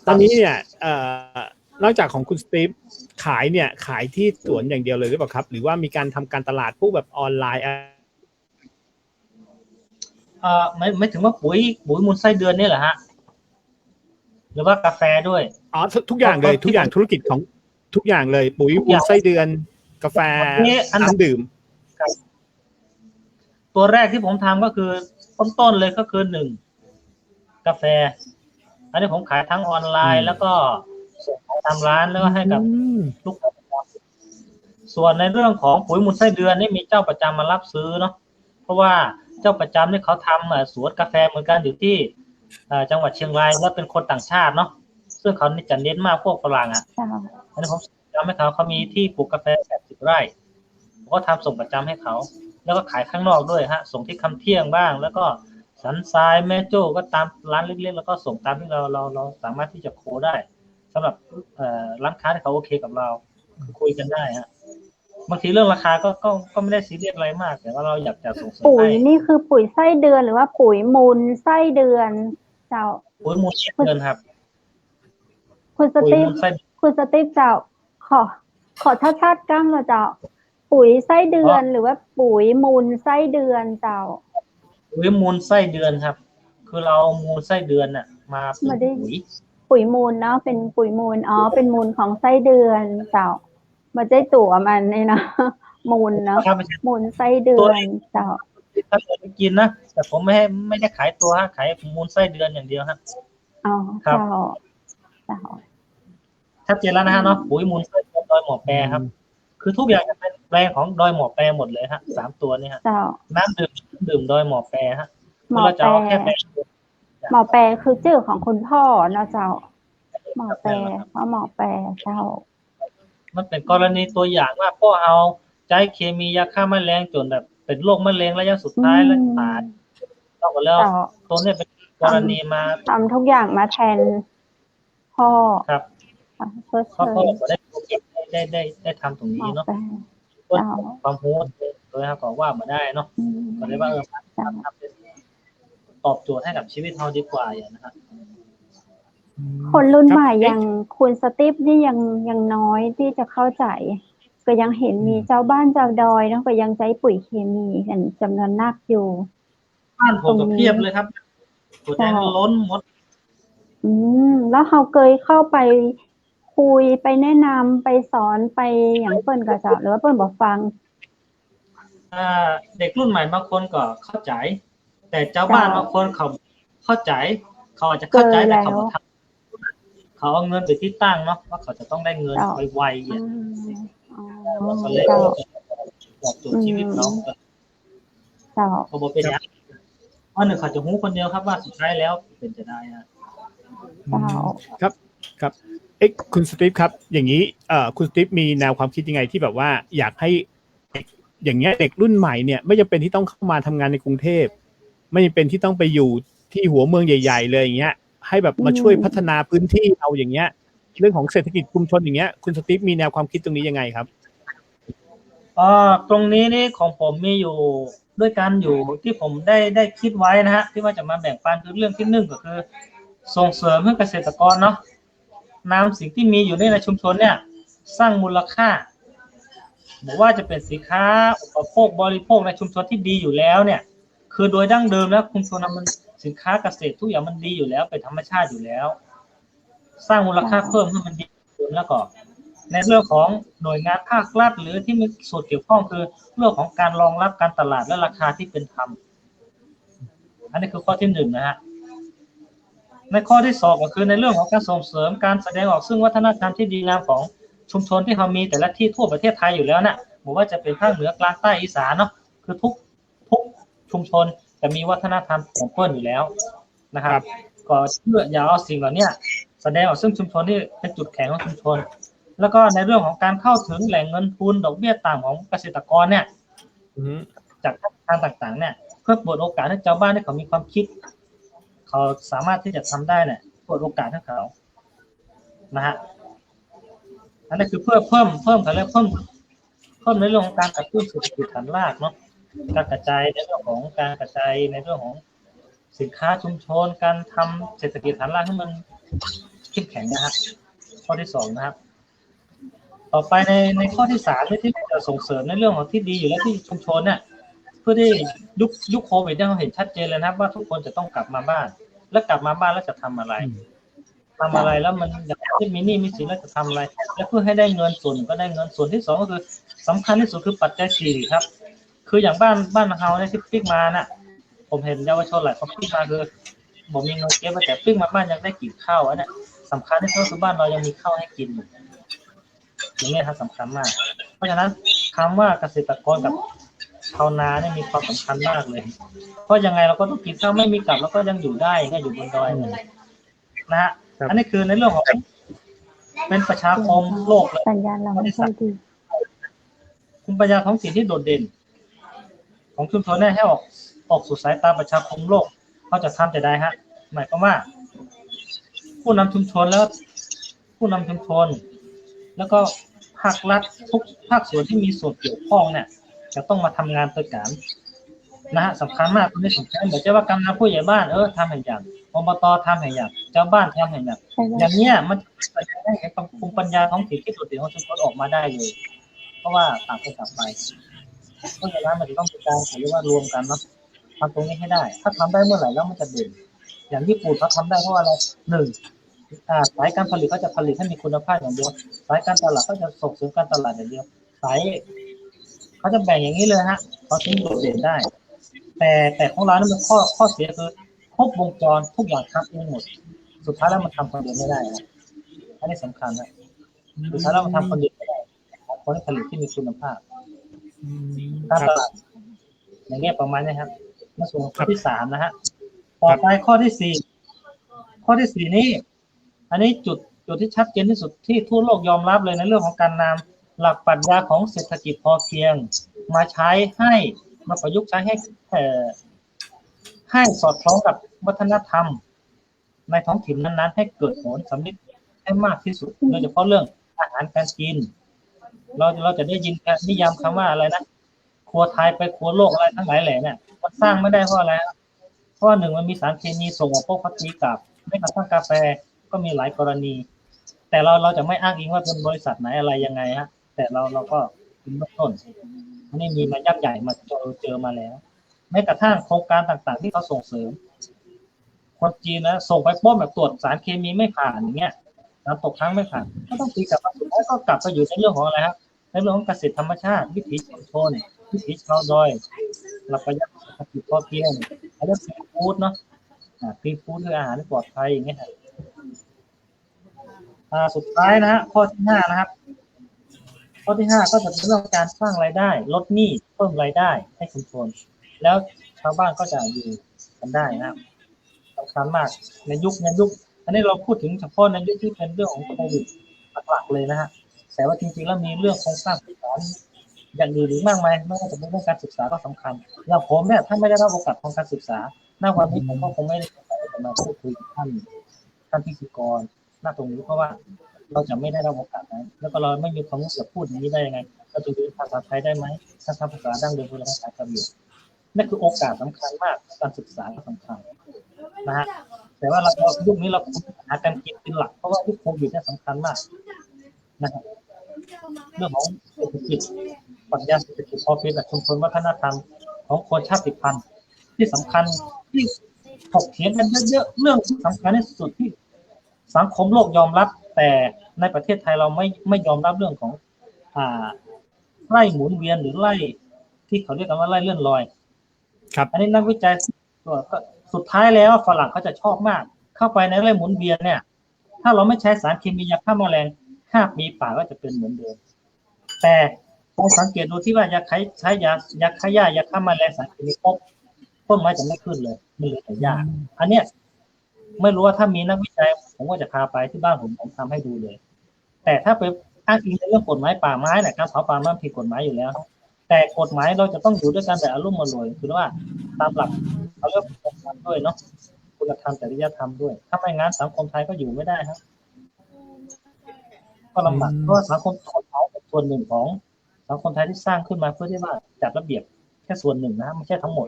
ตอนนี้เนี่ยนอกจากของคุณสตีฟขายที่สวนอย่างเดียวเลยหรือเปล่าครับหรือว่ามีการทำการตลาดพวกแบบออนไลน์ไม่ถึงว่าปุ๋ยมูลไส้เดือนนี่แหละฮะหรือว่ากาแฟด้วยทุกอย่างเลยทุกอย่างธุรกิจของทุกอย่างเลยปุ๋ยมูลไส้เดือนกาแฟน้ำดื่มตัวแรกที่ผมทำก็คือต้นเลยก็คือ1กาแฟอันนี้ผมขายทั้งออนไลน์แล้วก็ส่งขายตามร้านแล้วก็ให้กับลูกค้าส่วนในเรื่องของปุ๋ยมูลไส้เดือนนี่มีเจ้าประจำมารับซื้อเนาะเพราะว่าเจ้าประจำนี่เขาทำสวนกาแฟเหมือนกันอยู่ที่จังหวัดเชียงรายแล้วเป็นคนต่างชาติเนาะซึ่งเขาจะเน้นมากพวกฝรั่งอันนี้ผมทำให้เขามีที่ปลูกกาแฟ80 ไร่ผมก็ทำส่งประจำให้เขาแล้วก็ขายข้างนอกด้วยฮะส่งที่คำเที่ยงบ้างแล้วก็สันทรายแม่โจ้ก็ตามร้านเล็กๆแล้วก็ส่งตามที่เราสามารถที่จะโคได้สำหรับร้านค้าที่เขาโอเคกับเราคุยกันได้ฮะบางทีเรื่องราคาก็ไม่ได้ซีเรียสอะไรมากแต่ว่าเราอยากจะส่งเสริมปุ๋ยนี่คือปุ๋ยไส้เดือนหรือว่าปุ๋ยมูลไส้เดือนเจ้าปุ๋ยมูลไส้เดือนครับคุณสตีฟเจ้าขอชัดๆกั้งเจ้าปุ๋ยไส้เดือนหรือว่าปุ๋ยมูลไส้เดือนเจ้าปุ๋ยมูลไส้เดือนครับค คือเราเอามูลไส้เดือนน่ะมาเป็นปุ๋ย ปุ๋ยมูลเนาะเป็นปุ๋ยมูลเป็นมูลของไส้เดือนเจ้ามาได้ตัวมันนี่เนาะมูลเนาะมูลไส้เดือนเจ้าถ้าเกิดไปกินนะแต่ผมไม่ได้ขายตัวฮะขายมูลไส้เดือนอย่างเดียวฮะเจ้าชัดเจนแล้วนะฮะเนาะปุ๋ยมูลไส้เดือนดอยหมอแปรครับคือทุกอย่างจะเป็นแปลงของดอยหมอแปรหมดเลยฮะ3ตัวนี้ฮะน้ำดื่มดอยหมอแปรฮะเราจะเอาแค่แปลงหมอแปรคือชื่อของคุณพ่อเนาะเจ้าหมอแปรหมอแปรเจ้ามันเป็นกรณีตัวอย่างว่าพ่อเอาใช้เคมียาฆ่าแมลงจนแบบเป็นโรคมะเร็งระยะสุดท้ายแล้วตายต้องกันแล้วตัวนี้เป็นกรณีมาทำทุกอย่างมาแทนพ่อครับพ่อได้ทำตรงนี้เนาะความรู้โดยเขาว่ามาได้เนาะก็เลยว่าตอบโจทย์ให้กับชีวิตเราดีกว่าอย่างนะครับคนรุ่นใหม่ยังคุณสตีฟนี่ยังน้อยที่จะเข้าใจก็ยังเห็นมีเจ้าบ้านเจ้าดอยเนาะก็ยังใช้ปุ๋ยเคมีกันจำนวนมากอยู่บ้านผมก็เพียบเลยครับตัวแทนล้นหมดแล้วเขาเคยเข้าไปคุยไปแนะนำไปสอนไปอย่างเปิ้นก็จะหรือว่าเปิ้นบอกฟังเด็กรุ่นใหม่บางคนก็เข้าใจแต่เจ้าบ้านบางคนเขาเข้าใจเขาอาจจะเข้าใจแต่เขาทำเขาเอาเงินไปที่ตั้งเนาะว่าเขาจะต้องได้เงินไวๆอย่างเขาเลยตอบโจทย์ชีวิตน้องเขาบอกเป็นอย่างเพราะหนึ่งเขาจะหูคนเดียวครับว่าสุดท้ายแล้วเป็นจะได้ครับคุณสตีฟครับอย่างนี้คุณสตีฟมีแนวความคิดยังไงที่แบบว่าอยากให้อย่างเงี้ยเด็กรุ่นใหม่เนี่ยไม่จำเป็นที่ต้องเข้ามาทำงานในกรุงเทพไม่จำเป็นที่ต้องไปอยู่ที่หัวเมืองใหญ่ๆเลยอย่างเงี้ยให้แบบมาช่วยพัฒนาพื้นที่เอาอย่างเงี้ยเรื่องของเศรษฐกิจชุมชนอย่างเงี้ยคุณสตีฟมีแนวความคิดตรงนี้ยังไงครับตรงนี้นี่ของผมมีอยู่ด้วยกันอยู่ที่ผมได้คิดไว้นะฮะที่ว่าจะมาแบ่งปันคือเรื่องที่หนึ่งก็คือส่งเสริมให้เกษตรกรเนาะนำสิ่งที่มีอยู่ในชุมชนเนี่ยสร้างมูลค่าบอกว่าจะเป็นสินค้าอุปโภคบริโภคในชุมชนที่ดีอยู่แล้วเนี่ยคือโดยดั้งเดิมแล้วชุมชนมันสินค้าเกษตรทุกอย่างมันดีอยู่แล้วเป็นธรรมชาติอยู่แล้วสร้างมูลค่าเพิ่มให้มันดีขึ้นแล้วก็ในเรื่องของหน่วยงานภาครัฐหรือที่มีส่วนเกี่ยวข้องคือเรื่องของการรองรับการตลาดและราคาที่เป็นธรรมอันนี้คือข้อที่หนึ่งนะฮะในข้อที่สองก็คือในเรื่องของการส่งเสริมการแสดงออกซึ่งวัฒนธรรมที่ดีงามของชุมชนที่เขามีแต่ละที่ทั่วประเทศไทยอยู่แล้วนะบอกว่าจะเป็นภาคเหนือกลางใต้อีสานเนาะคือทุกชุมชนจะมีวัฒนธรรมของเพื่อนอยู่แล้วนะครับก็เพื่ออย่าเอาสิ่งเหล่านี้แสดงออกซึ่งชุมชนที่เป็นจุดแข็งของชุมชนแล้วก็ในเรื่องของการเข้าถึงแหล่งเงินทุนดอกเบี้ยต่ำของเกษตรกรเนี่ยจากทางต่างๆเนี่ยเพื่อเปิดโอกาสให้ชาวบ้านที่เขามีความคิดเขาสามารถที่จะทำได้เนี่ยเปิดโอกาสให้เขานะฮะอันนี้คือเพื่อเพิ่มเขาเรียกเพิ่มในเรื่องของการกระตุ้นเศรษฐกิจฐานรากเนาะการกระจายในเรื่องของการกระจายในเรื่องของสินค้าชุมชนการทำเศรษฐกิจฐานรากให้มันเข้มแข็งนะครับข้อที่สองนะครับต่อไปในข้อที่สามที่จะส่งเสริมในเรื่องของที่ดีอยู่แล้วที่ชุมชนเนี่ยเพื่อที่ยุคโควิดเนี่ยเราเห็นชัดเจนเลยนะครับว่าทุกคนจะต้องกลับมาบ้านแล้วกลับมาบ้านแล้วจะทำอะไรแล้วมันอยากที่มีหนี้มีสินแล้วจะทำอะไรและเพื่อให้ได้เงินส่วนก็ได้เงินส่วนที่สองก็คือสำคัญที่สุดคือปัจจัยสี่ครับคืออย่างบ้านเฮาเนี่ยที่ปิ๊กมาน่ะผมเห็นเยาวชนหลายคนปิ๊กมาคือผมมีเงินเก็บแต่ปิ๊กมาบ้านยังได้กินข้าวอันนี้สำคัญที่สุดคือบ้านเรายังมีข้าวให้กินอย่างนี้ครับสำคัญมากเพราะฉะนั้นคำว่าเกษตรกรกับชาวนาเนี่ยมีความสำคัญมากเลยเพราะยังไงเราก็ต้องกินข้าวไม่มีกลับแล้วก็ยังอยู่ได้ก็อยู่บนดอยนะฮะอันนี้คือในเรื่องของเป็นประชาคมโลกเลยสัญญาณเราไม่ค่อยดีคุณปัญญาท้องถิ่นที่โดดเด่นของชุมชนเนี่ยให้ออกสู่สายตาประชาคมโลกเขาจะทำจะได้ฮะหมายความว่าผู้นำชุมชนแล้วก็ภาครัฐทุกภาคส่วนที่มีส่วนเกี่ยวข้องเนี่ยจะต้องมาทำงานด้วยกันนะฮะสำคัญมากตรงนี้สำคัญเหมือนจะว่ากำนันผู้ใหญ่บ้านทำอย่างอบตทำอย่างเจ้าบ้านทำอย่างเนี้ยมันจะได้ให้ภูมิปัญญาท้องถิ่นที่โดดเด่นของชุมชนออกมาได้เลยเพราะว่าต่างคนต่างไปเพราะฉะนั้นมันจะต้องมีการเรียกว่ารวมกันเนาะทำตรงนี้ให้ได้ถ้าทำได้เมื่อไหร่แล้วมันจะเด่น อย่างญี่ปุ่นเขาทำได้เพราะว่าอะไรหนึ่งสายการผลิตก็จะผลิตให้มีคุณภาพอย่างเดียวสายการตลาดก็จะส่งเสริมการตลาดอย่างเดียวสายเขาจะแบ่งอย่างนี้เลยฮะเขาถึงโดดเด่นได้แต่ของเรานั้นมันข้อเสียคือครบวงจรทุกอย่างทำเองหมดสุดท้ายแล้วมันทำคนเดียวไม่ได้นะอันนี้สำคัญนะสุดท้ายแล้วมันทำคนเดียวไม่ได้ของคนที่ผลิตที่มีคุณภาพการตลาดอย่างเงี้ยประมาณนี้ครับมาสู่ข้อที่3นะฮะต่อไปข้อที่4นี้อันนี้จุดที่ชัดเจนที่สุดที่ทั่วโลกยอมรับเลยในเรื่องของการนำหลักปรัชญาของเศรษฐกิจพอเพียงมาใช้ให้มาประยุกต์ใช้ให้สอดคล้องกับวัฒนธรรมในท้องถิ่นนั้นๆให้เกิดผลสำเร็จให้มากที่สุดโดยเฉพาะเรื่องอาหารการกินเราจะได้ยินนิยามคำว่าอะไรนะครัวไทยไปครัวโลกอะไรทั้งหลายแหล่เนี่ยมันสร้างไม่ได้เพราะอะไรเพราะหนึ่งมันมีสารเคมีส่งออกพวกพลาสติกกับไม่กระทั่งกาแฟก็มีหลายกรณีแต่เราจะไม่อ้างอิงว่าเป็นบริษัทไหนอะไรยังไงฮะแต่เราก็เป็นเบื้องต้นอันนี้มีมายักษ์ใหญ่มาเจอมาแล้วแม้กระทั่งโครงการต่างๆที่เขาส่งเสริมคนจีนนะส่งไปป้อมแบบตรวจสารเคมีไม่ผ่านอย่างเงี้ยน้ำตกค้างไม่ผ่านก็ต้องตีกลับมาสุดท้ายก็กลับไปอยู่ในเรื่องของอะไรครับในเรื่องของเกษตรธรรมชาติวิถีชุมชนวิถีชาวดอยหลักประหยัดเศรษฐกิจพอเพียงเรื่องซีฟู้ดเนาะซีฟู้ดคืออาหารที่ปลอดภัยอย่างเงี้ยสุดท้ายนะฮะข้อที่5นะครับข้อที่5ก็จะเป็นเรื่องการสร้างรายได้ลดหนี้เพิ่มรายได้ให้ชุมชนแล้วชาวบ้านก็จะอยู่กันได้นะครับสำคัญมากในยุคอันนี้เราพูดถึงเฉพาะในยุคที่เป็นเรื่องของโควิดหลักๆเลยนะฮะแต่ว่าจริงๆแล้วมีเรื่องโครงสร้างพื้นฐานอย่างอื่นอีกมากมายไม่ว่าจะเป็นเรื่องการศึกษาก็สำคัญอย่างผมเนี่ยถ้าไม่ได้รับโอกาสของการศึกษาณวันนี้ผมก็คงไม่ได้มาพูดคุยกับท่านพิธีกรหน้าตรงนี้เพราะว่าเราจะไม่ได้รับโอกาสนั้นแล้วก็เราไม่มีความรู้จะพูดอย่างนี้ได้ยังไงเราจะเรียนภาษาไทยได้ไหมถ้าภาษาดั้งเดิมคือภาษากะเหรี่ยงนั่นคือโอกาสสำคัญมากการศึกษาสำคัญนะฮะแต่ว่าเรายุคนี้เราหาการกินเป็นหลักเพราะว่ายุคโควิดเนี่ยสำคัญมากนะครับเรื่องของเศรษฐกิจปรัชญาเศรษฐกิจพอเพียงกับชุมชนวัฒนธรรมของคนชาติพันธุ์ที่สำคัญที่ถกเถียงกันเยอะๆเรื่องที่สำคัญที่สุดที่สังคมโลกยอมรับแต่ในประเทศไทยเราไม่ยอมรับเรื่องของไล่หมุนเวียนหรือไล่ที่เขาเรียกกันว่าไล่เลื่อนลอยครับอันนี้นักวิจัยก็สุดท้ายแล้วฝรั่งเขาจะชอบมากเข้าไปในไล่หมุนเวียนเนี่ยถ้าเราไม่ใช้สารเคมียาฆ่าแมลง5 ปีป่าก็จะเป็นเหมือนเดิมแต่ลองสังเกตดูที่ว่ายาใช้ยาฆ่าหญ้ายาฆ่าแมลงสารเคมีครบต้นไม้จะไม่ขึ้นเลยมันเหลือแต่หญ้าอันเนี้ยไม่รู้ว่าถ้ามีนักวิจัยผมก็จะพาไปที่บ้านผมทำให้ดูเลยแต่ถ้าไปอ้างอิงในเรื่องกฎหมายป่าไม้เนี่ยการเผาป่าไม้ผิดกฎหมายอยู่แล้วแต่กฎหมายเราจะต้องอยู่ด้วยกันแบบอารมณ์อร่วยคือว่าตามหลักเขาเรียกคุณธรรมด้วยเนาะคุณธรรมจริยธรรมด้วยถ้าไม่งั้นสังคมไทยก็อยู่ไม่ได้ครับก็ลำบากเพราะสังคมไทยเป็นส่วนหนึ่งของสังคมไทยที่สร้างขึ้นมาเพื่อที่ว่าจัดระเบียบแค่ส่วนหนึ่งนะไม่ใช่ทั้งหมด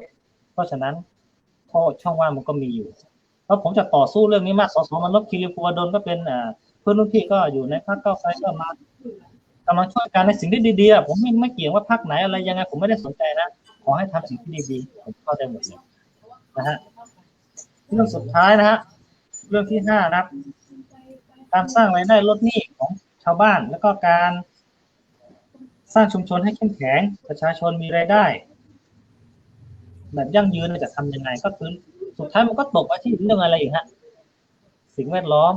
เพราะฉะนั้นช่องว่างมันก็มีอยู่แล้วผมจะต่อสู้เรื่องนี้มากสสมานพคีรีภูวดลก็เป็นเพื่อนรุ่นพี่ก็อยู่ในพรรคก้าวไกลก็มากำลังช่วยกันในสิ่งที่ดีๆผมไม่เกี่ยงว่าพรรคไหนอะไรยังไงผมไม่ได้สนใจนะขอให้ทำสิ่งที่ดีๆผมเข้าใจหมดเลยนะฮะเรื่องสุดท้ายนะฮะเรื่องที่5นะครับการสร้างรายได้ลดหนี้ของชาวบ้านแล้วก็การสร้างชุมชนให้เข้มแข็งประชาชนมีรายได้แบบยั่งยืนจะทำยังไงก็คือสุดท้ายมันก็ตกไปที่เรื่องอะไรอีกฮะสิ่งแวดล้อม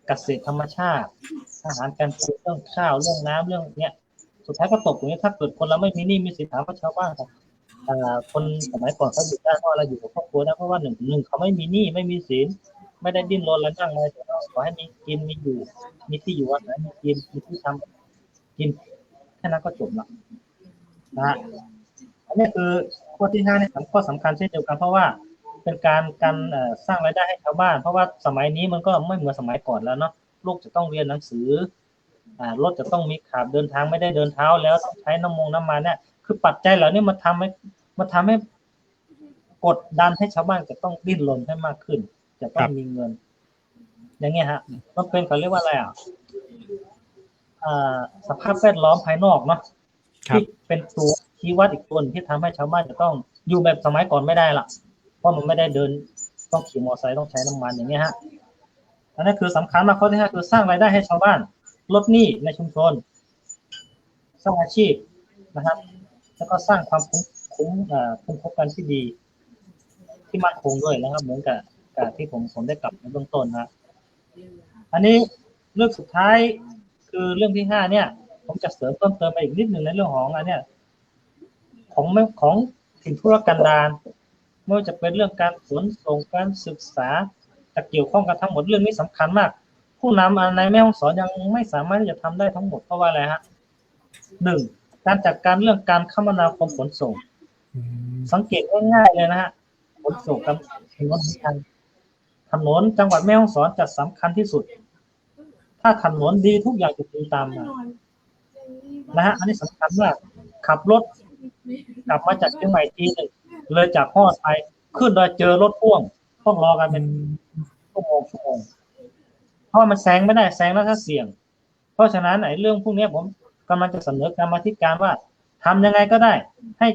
เกษตรธรรมชาติอาหารการกินเรื่องข้าวเรื่องน้ำเรื่องเนี้ยสุดท้ายก็ตกตรงนี้ถ้าเกิดคนเราไม่มีหนี้มีสินถามว่าชาวบ้านคนสมัยก่อนเขาอยู่ได้เพราะอะไรอยู่กับครอบครัวนะเพราะว่าหนึ่งเขาไม่มีหนี้ไม่มีสินไม่ได้ดิ้นรนแล้วนั่งเลยแต่ขอให้มีกินมีอยู่มีที่อยู่อาศัยมีกินมีที่ทำกินแค่นั้นก็จบละนะฮะอันนี้คือข้อที่5นี่ข้อสำคัญเช่นเดียวกันเพราะว่าเป็นการสร้างรายได้ให้ชาวบ้านเพราะว่าสมัยนี้มันก็ไม่เหมือนสมัยก่อนแล้วเนาะลูกจะต้องเรียนหนังสือรถจะต้องมีขับเดินทางไม่ได้เดินเท้าแล้วต้องใช้น้ำมันเนี่ยคือปัจจัยเหล่านี้มันทำให้กดดันให้ชาวบ้านจะต้องดิ้นรนให้มากขึ้นจะต้องมีเงินอย่างเงี้ยฮะมันเป็นเขาเรียกว่าอะไรสภาพแวดล้อมภายนอกเนาะที่เป็นตัวชี้วัดอีกตัวที่ทำให้ชาวบ้านจะต้องอยู่แบบสมัยก่อนไม่ได้ละเพราะมันไม่ได้เดิน ต้องขี่มอเตอร์ไซค์ต้องใช้น้ำมันอย่างเงี้ยฮะอันนั้นคือสำคัญมากข้อที่5คือสร้างรายได้ให้ชาวบ้านลดหนี้ในชุมชนสร้างอาชีพนะครับแล้วก็สร้างความภูมิคุ้มกันที่ดีที่มั่นคงด้วยนะครับเหมือนกับที่ผมได้กลับในเบื้องต้นนะอันนี้เรื่องสุดท้ายคือเรื่องที่5เนี่ยผมจะเสริมเพิ่มเติมไปอีกนิดนึงในเรื่องของอันเนี้ยของถิ่นธุรกันดารไม่ว่าจะเป็นเรื่องการขนส่งการศึกษาจะเกี่ยวข้องกันทั้งหมดเรื่องนี้สำคัญมากผู้นำในแม่ฮ่องสอนยังไม่สามารถที่จะทำได้ทั้งหมดเพราะว่าอะไรฮะ1การจัดการเรื่องการคมนาคมขนส่งสังเกตง่ายๆเลยนะฮะขนส่งกับถนนจังหวัดแม่ฮ่องสอนจะสำคัญที่สุดถ้าถนนดีทุกอย่างจะดีตามมานะฮะอันนี้สำคัญมากขับรถกลับมาจากเชียงใหม่ทีนึงเลยจากฮอดไปขึ้นโดยเจอรถพ่วงต้องรอกันเป็นชั่วโมงเพราะมันแซงไม่ได้แซงแล้วถ้าเสี่ยงเพราะฉะนั้นเรื่องพวกนี้ผมกำลังจะเสนอกรรมาธิการว่าทำยังไงก็ได้ให้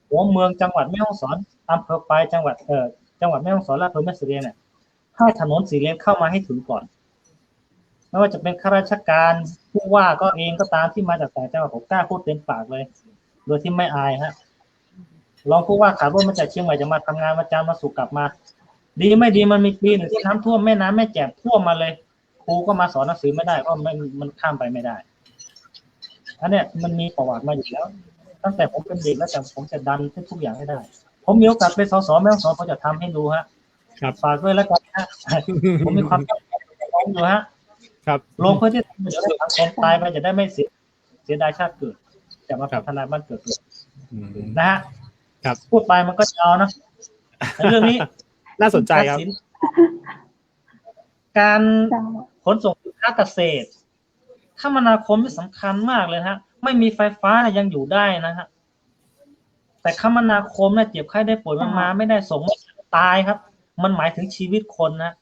หัวเมืองจังหวัดแม่ฮ่องสอนอำเภอปลายจังหวัดแม่ฮ่องสอนและอำเภอแม่เสรียงเนี่ยให้ถนน4 เลนเข้ามาให้ถึงก่อนไม่ว่าจะเป็นข้าราชการผู้ว่าก็เองก็ตามที่มาจากต่างจังหวัดผมกล้าพูดเต็มปากเลยโดยที่ไม่อายฮะรองผู้ว่าขับรถมาจากเชียงใหม่จะมาทำงานประจำมาสู่กลับมาดีไม่ดีมันมีปีหนึ่งที่น้ำท่วมแม่น้ำแม่แจ่มท่วมมาเลยครูก็มาสอนหนังสือไม่ได้เพราะมันข้ามไปไม่ได้อันเนี้ยมันมีประวัติมาอยู่แล้วตั้งแต่ผมเป็นเด็กแล้วแต่ผมจะดันทุกอย่างให้ได้ผมมีโอกาสเป็นสสแม่ฮ่องสอนผมจะทำให้ดูฮะฝากด้วยแล้วกันฮะผมมีความตั้งใจอยู่ฮะครับลงเพื่อที่จะเดี๋ยวสังคมตายไปจะได้ไม่เสียดายชาติเกิดจะมาพัฒนาบ้านเกิดนะฮะครับพูดไปมันก็ยาวนะเรื่องนี้น่าสนใจครับการขนส่งสินค้าเกษตรคมนาคมที่สำคัญมากเลยฮะไม่มีไฟฟ้ายังอยู่ได้นะฮะแต่คมนาคมเนี่ยเจ็บไข้ได้ป่วยมันมาไม่ได้ส่งตายครับมันหมายถึงชีวิตคนนะ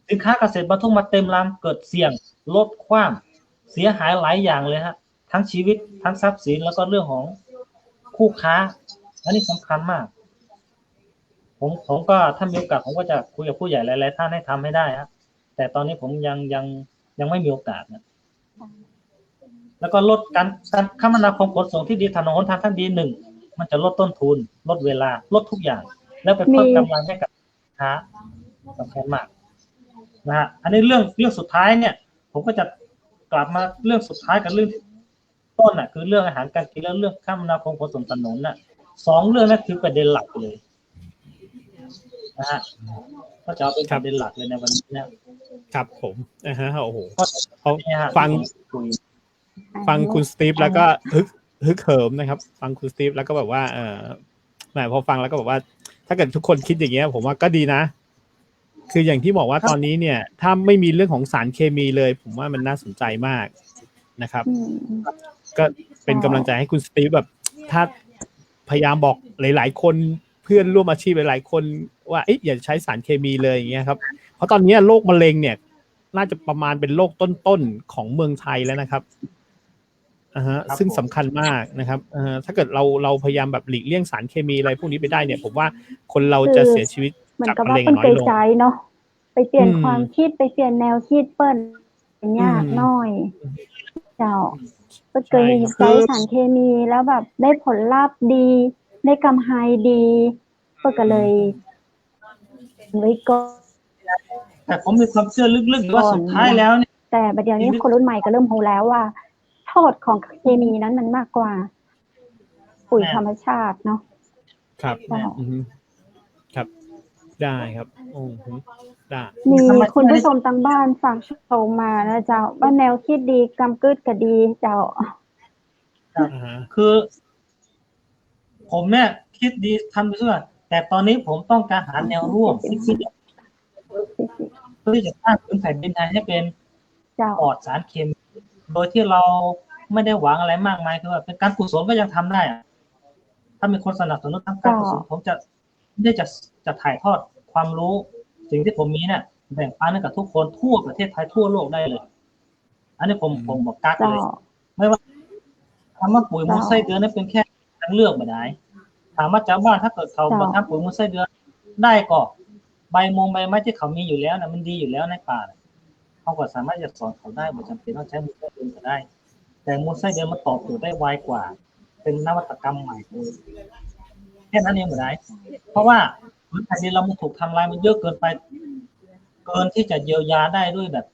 สินค้าเกษตรบรรทุกมาเต็มลำเกิดเสี่ยงลดความเสียหายหลายอย่างเลยฮะทั้งชีวิตทั้งทรัพย์สินแล้วก็เรื่องของคู่ค้าอันนี้สำคัญมากผมก็ถ้ามีโอกาสผมก็จะคุยกับผู้ใหญ่หลายๆท่านให้ทำให้ได้ฮะแต่ตอนนี้ผมยังไม่มีโอกาสนะแล้วก็ลดการคมนาคมขนส่งที่ดีถนนหนทางที่ดี1มันจะลดต้นทุนลดเวลาลดทุกอย่างแล้วไปเพิ่มกำลังให้กับลูกค้าสำคัญมากนะฮะอันนี้เรื่องสุดท้ายเนี่ยผมก็จะกลับมาเรื่องสุดท้ายกับเรื่องต้นน่ะคือเรื่องอาหารการกินแล้วเรื่องคมนาคมขนส่งถนนน่ะ2 เรื่องนั้นคือประเด็นหลักเลยนะฮะก็จะเป็นประเด็นหลักเลยในวันนี้นะครับผมโอ้โหฟังคุณสตีฟแล้วก็ฮึกเหิมนะครับฟังคุณสตีฟแล้วก็แบบว่าแหมพอฟังแล้วก็แบบว่าถ้าเกิดทุกคนคิดอย่างเงี้ยผมว่าก็ดีนะคืออย่างที่บอกว่าตอนนี้เนี่ยถ้าไม่มีเรื่องของสารเคมีเลยผมว่ามันน่าสนใจมากนะครับก็เป็นกำลังใจให้คุณสตีฟแบบถ้าพยายามบอกหลายๆคนเพื่อนร่วมอาชีพหลายๆคนว่าอย่าใช้สารเคมีเลยอย่างเงี้ยครับเพราะตอนนี้โรคมะเร็งเนี่ยน่าจะประมาณเป็นโรคต้นๆของเมืองไทยแล้วนะครับซึ่งสำคัญมากนะครับถ้าเกิดเราพยายามแบบหลีกเลี่ยงสารเคมีอะไรพวกนี้ไปได้เนี่ยผมว่าคนเราจะเสียชีวิตจากมะเร็งน้อยลงเนาะไปเปลี่ยนความคิดไปเปลี่ยนแนวคิดเปิ้ลยากหน่อยเจ้าก็เคยใช้สารเคมีแล้วแบบได้ผลลัพธ์ดีได้กำไรดีก็เลยไว้ก่อนแต่ผมมีความเชื่อลึกๆว่าสุดท้ายแล้วเนี่ยแต่ประเดี๋ยวนี้คนรุ่นใหม่ก็เริ่มรู้แล้วว่าโทษของเคมีนั้นมันมากกว่าปุ๋ยธรรมชาติเนาะครับครับได้ครับได้มีคุณผู้ชมทางบ้านฝากชมมานะเจ้าว่าแนวคิดดีกำกึดก็ดีเจ้าคือผมเนี่ยคิดดีทำไปเพื่อแต่ตอนนี้ผมต้องการหาแนวร่วมเพื่อที่จะสร้างพื้นแผ่นดินไทยให้เป็นปลอดสารเคมีโดยที่เราไม่ได้หวังอะไรมากมายคือว่าเป็นการกุศลก็ยังทำได้ถ้ามีคนสนับสนุนทำการกุศลผมจะได้จะถ่ายทอดความรู้สิ่งที่ผมมีเนี่ยแบ่งปันให้กับทุกคนทั่วประเทศไทยทั่วโลกได้เลยอันนี้ผมบอกกักเลยไม่ว่าคำว่าปุ๋ยมูลไส้เดือนนั้นเป็นแค่ทางเลือกไม่ได้ถามว่าชาวบ้านถ้าเกิดเขามาทำปุ๋ยมูลไส้เดือนได้ก็ ใบไม้ที่เขามีอยู่แล้วนะมันดีอยู่แล้วในป่าเขาก็สามารถจะสอนเขาได้ไม่จำเป็นต้องใช้มูลไส้เดือนก็ได้แต่มูลไส้เดือนมันตอบโจทย์ได้ไวกว่าเป็นนวัตกรรมใหม่เลยแค่นั้นเองเหมือนไรเพราะว่าพื้นแผ่นดินเรามันถูกทำลายมันเยอะเกินไปเกินที่จะเยียวยาได้ด้วยแบบ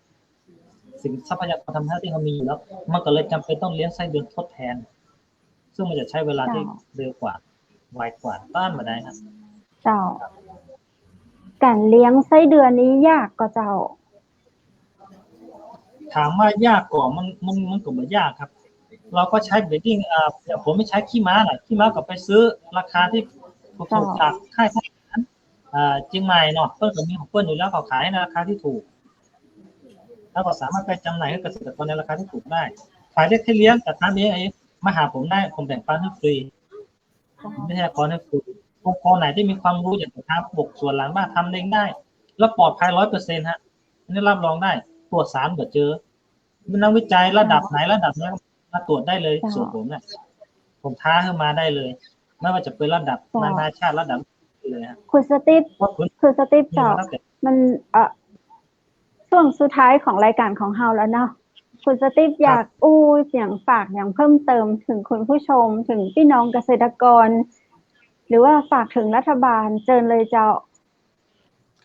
สิ่งทรัพยากรธรรมชาติที่เขามีอยู่แล้วมันก็เลยจำเป็นต้องเลี้ยงไส้เดือนทดแทนซึ่งมันจะใช้เวลาที่เร็วกว่าไวกว่าต้านมาได้ครับเจ้าการเลี้ยงไส้เดือนนี้ยากก็เจ้าถามว่ายากกว่ามันก็ไม่ยากครับเราก็ใช้เบดดิ้งอย่างผมไม่ใช้ขี้ม้าน่ะขี้ม้าก็ไปซื้อราคาที่ถูกจากค่ายทหารเชียงใหม่เนาะเพิ่นก็มีของเพิ่นอยู่แล้วเขาขายในราคาที่ถูกแล้วก็สามารถไปจำหน่ายให้เกษตรกรในราคาที่ถูกได้ขายเล็กให้เลี้ยงแต่ทำเองมาหาผมได้ผมแบ่งปันให้ฟรีไม่ใช่ขอให้ฟรีองค์กรไหนที่มีความรู้อย่างทำปกส่วนหลังบ้านทำเองได้แล้วปลอดภัย 100% ฮะนี่รับรองได้ตรวจสารเกิดเจอมีนักวิจัยระดับไหนมาตรวจได้เลยส่วนผมเนี่ยผมท้าขึ้นมาได้เลยไม่ว่าจะเป็นระดับนานาชาติระดับเลยฮะคุณสตีฟเจ้ามันช่วงสุดท้ายของรายการของเฮาแล้วเนาะคุณสตีฟอยากเสียงฝากอย่างเพิ่มเติมถึงคุณผู้ชมถึงพี่น้องเกษตรกรหรือว่าฝากถึงรัฐบาลเชิญเลยเจ้า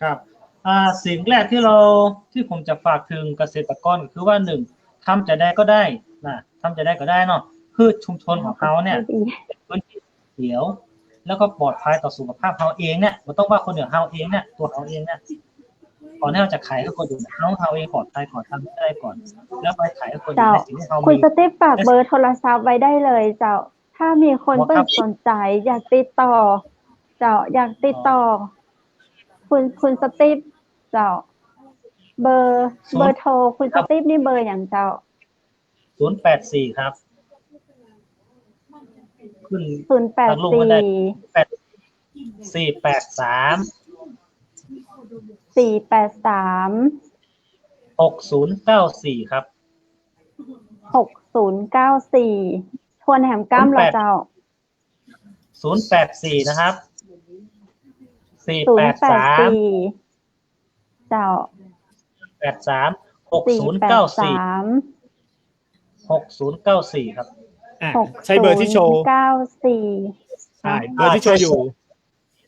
ครับสิ่งแรกที่ผมจะฝากถึงเกษตรกรคือว่า1ทำจะได้ก็ได้นะทำจะได้ก็ได้เนาะคือชุมชนของเขาเนี่ยเป็นพื้นที่เขียวแล้วก็ปลอดภัยต่อสุขภาพเขาเองเนี่ยไม่ต้องว่าคนอื่นเขาเองเนี่ยตัวเขาเองเนี่ยก่อนที่เราจะขายให้คนอื่นเขาเองปลอดภัยก่อนทำได้ก่อนแล้วไปขายให้คนอื่นในสิ่งที่เขามีคุณสตีฟฝากเบอร์โทรศัพท์ไว้ได้เลยเจ้าถ้ามีคนเปิดสนใจอยากติดต่อคุณสตีฟเจ้าเบอร์โทรคุณสตีฟนี่เบอร์อย่างเจ้า084ครับขึ้น483 6094ครับ6094ทวนแหมก้ำเหรอเจ้า084นะครับ483เจ้า6094ครับใช้เบอร์ที่โชว์6094ใช่เบอร์ที่โชว์อยู่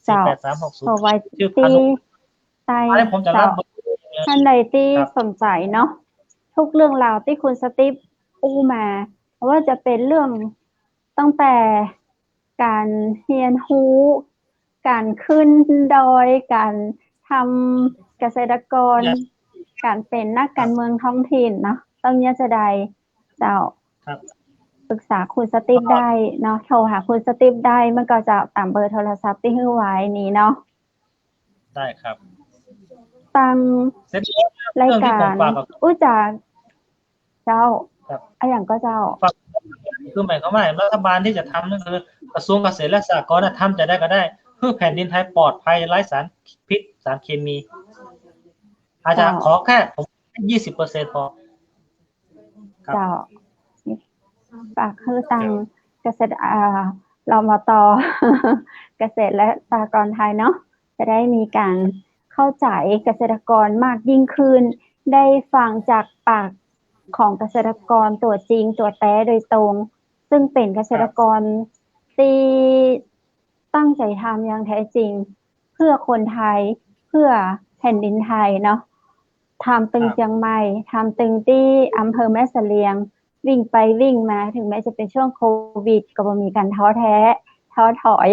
48360โทรไว้ที่ใต้ท่านใดที่สนใจเนาะทุกเรื่องราวที่คุณสตีฟมาเพราะว่าจะเป็นเรื่องตั้งแต่การเรียนรู้การขึ้นดอยการทำเกษตรกรการเป็นนักการเมืองท้องถิ่นเนาะต้องเนี่ยจะได้เจ้าปรึกษาคุณสตีฟได้เนาะโทรหาคุณสตีฟได้มันก็จะตามเบอร์โทรศัพท์ที่ให้ไว้นี้เนาะได้ครับตั้งรายการจากเจ้าอย่างก็เจ้าคือหมายความว่ารัฐบาลที่จะทำนั่นคือกระทรวงเกษตรและสหกรณ์ทำจะได้ก็ได้เพื่อแผ่นดินไทยปลอดภัยไร้สารพิษสารเคมีอาจจะขอแค่20%พอเจ้าฝากคือตังเกษตรเรามาต่อเกษตรและสหกรณ์ไทยเนาะจะได้มีการเข้าใจเกษตรกรมากยิ่งขึ้นได้ฟังจากปากของเกษตรกรตัวจริงตัวแท้โดยตรงซึ่งเป็นเกษตรกรที่ตั้งใจทำอย่างแท้จริงเพื่อคนไทยเพื่อแผ่นดินไทยเนาะทำตึงเชียงใหม่ทำตึงที่อำเภอแม่เสลียงวิ่งไปวิ่งมาถึงแม้จะเป็นช่วงโควิดก็บ่มีการท้อแท้ท้อถอย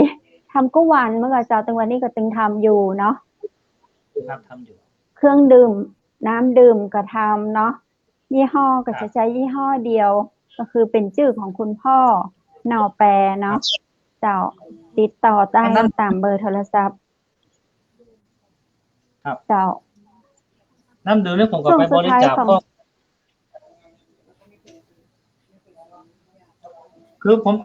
ทำก็วันเมื่อเจ้าตึงวันนี้ก็ตึงทำอยู่เนาะทำอยู่เครื่องดื่มน้ำดื่มก็ทำเนาะยี่ห้อก็จะใช้ยี่ห้อเดียวก็คือเป็นชื่อของคุณพ่อเนาแปรเนาะเจ้าติดต่อได้ตามเบอร์โทรศัพท์เจ้าน้ำดื่มเนี่ยผมก็ไปบริจาคคือผม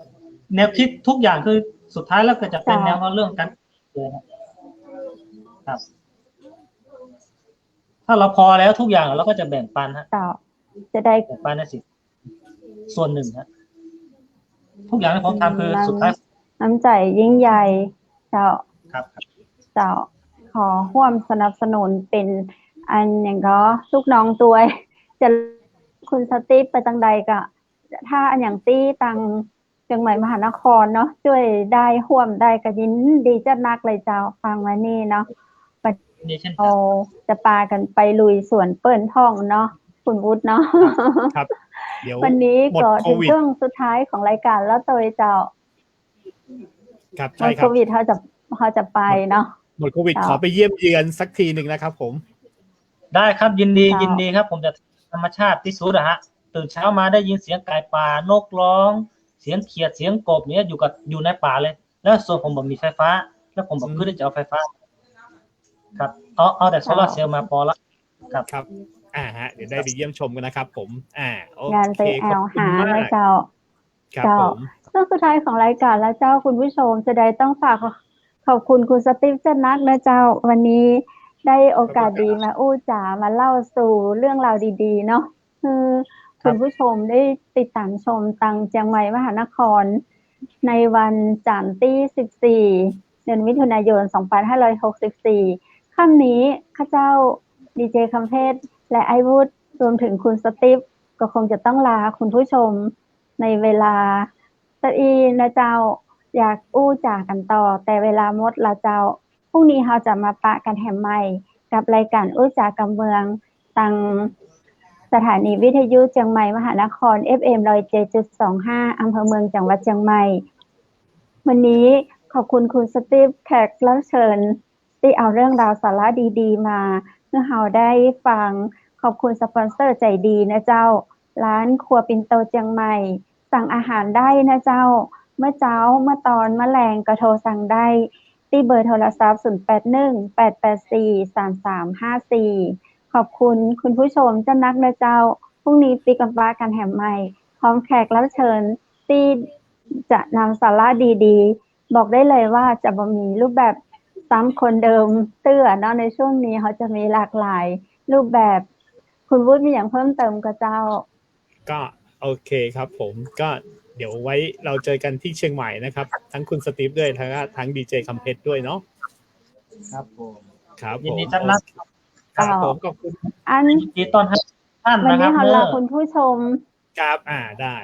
แนวคิดทุกอย่างคือสุดท้ายแล้วก็จะเป็นแนวเรื่องการครับถ้าเราพอแล้วทุกอย่างเราก็จะแบ่งปันฮะจะได้แบ่งปันในสิ่งส่วนหนึ่งฮะทุกอย่างที่ผมทำคือสุดท้ายน้ำใจยิ่งใหญ่เจ้าครับเจ้า ขอร่วมสนับสนุนเป็นอันอย่างก็ลูกน้องตัวจะคุณสตีฟไปตังใดก็ถ้าอันอย่างตี้ตังเชียงใหม่มหานครเนาะช่วยได้ร่วมได้ก็ยินดีจัดนักเลยเจ้าฟังมานี่เนาะเราจะปากันไปลุยสวนเปิ้ลท่องเนาะคุณวุฒิเนาะครับเดี๋ยววันนี้ก็ถึงช่วงสุดท้ายของรายการแล้วตัวเจ้าครับใช่ครับโควิดเขาจะไปเนาะหมดโควิดขอไปเยี่ยมเยือนสักทีหนึ่งนะครับผมได้ครับยินดีครับผมจะธรรมชาติที่สุดอะฮะตื่นเช้ามาได้ยินเสียงไก่ป่านกร้องเสียงเขียดเสียงกบเนี่ยอยู่ในป่าเลยแล้วส่วนผมบอกมีไฟฟ้าแล้วผมบอกเพื่อที่จะเอาไฟฟ้าครับเอาแต่โซลาร์เซลล์มาพอละครับฮะเดี๋ยวได้ไปเยี่ยมชมกันนะครับผมโอเคงานไปแอลหาแล้วเจ้าเรื่องสุดท้ายของรายการแล้วเจ้าคุณผู้ชมจะได้ต้องฝากขอบคุณคุณสตีฟเจนักนะเจ้าวันนี้ได้โอกาสดีมาอู้จ๋ามาเล่าสู่เรื่องราวดีๆเนาะคือคุณผู้ชมได้ติดตามชมตังเชียงใหม่มหานครในวันจันทร์ที่14เดือนมิถุนายน2564ค่ำนี้ข้าเจ้าดีเจคำเพชรและไอวูดรวมถึงคุณสตีฟก็คงจะต้องลาคุณผู้ชมในเวลาตะอีนะเจ้าอยากอู้จ๋ากันต่อแต่เวลาหมดละเจ้าพรุ่งนี้เราจะมาปะกันแหมใหม่กับรายการอู้จ๋ากับเมืองตังสถานีวิทยุเชียงใหม่มหานคร FM 107.25 อำเภอเมืองจังหวัดเชียงใหม่วันนี้ขอบคุณคุณสตีฟแขกรับเชิญที่เอาเรื่องราวสาระดีๆมาเพื่อเราได้ฟังขอบคุณสปอนเซอร์ใจดีนะเจ้าร้านครัวปิ่นโตเชียงใหม่สั่งอาหารได้นะเจ้าเมื่อเช้าเมื่อตอนเมื่อแรงก็โทรสั่งได้ที่เบอร์โทรศัพท์0818843354ขอบคุณคุณผู้ชมเจ้านักนะเจ้าพรุ่งนี้ปีกันฟ้ากันแหมใหม่พร้อมแขกรับเชิญที่จะนำสาระดีๆบอกได้เลยว่าจะบ่มีรูปแบบซ้ำคนเดิมเตื้อเนาะในช่วงนี้เขาจะมีหลากหลายรูปแบบคุณวุฒิมีอย่างเพิ่มเติมกับเจ้าก็โอเคครับผมก็เดี๋ยวไว้เราเจอกันที่เชียงใหม่นะครับทั้งคุณสตีฟด้วยทั้งดีเจคำเพชรด้วยเนาะครับผมครับยินดีจังนะครับผมขอบคุณยินดีต้อนรับท่านนะครับวันนี้เราคุณผู้ชมครับได้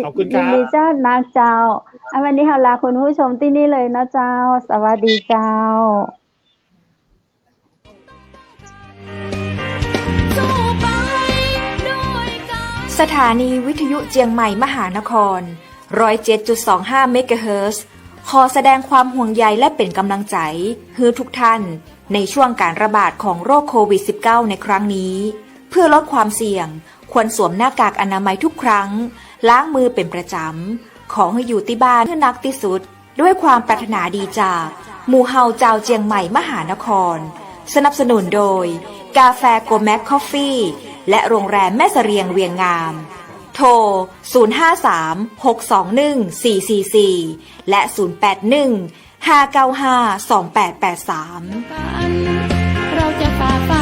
ขอบคุณครับยินดีเจ้านะเจ้าวันนี้เราลาคุณผู้ชมที่นี่เลยนะเจ้าสวัสดีเจ้าสถานีวิทยุเจียงใหม่มหานคร 107.25 เมกะเฮิรตซ์ ขอแสดงความห่วงใยและเป็นกำลังใจให้ทุกท่านในช่วงการระบาดของโรคโควิด -19 ในครั้งนี้เพื่อลดความเสี่ยงควรสวมหน้ากากอนามัยทุกครั้งล้างมือเป็นประจำขอให้อยู่ที่บ้านให้นักที่สุดด้วยความปรารถนาดีจากหมู่เฮาเจ้าเจียงใหม่มหานครสนับสนุนโดยกาแฟโกแม็กคอฟฟี่และโรงแรมแม่เสรียงเวียงงามโทร 053-621-444 และ 081-595-2883 เราจะฝ่าฟัน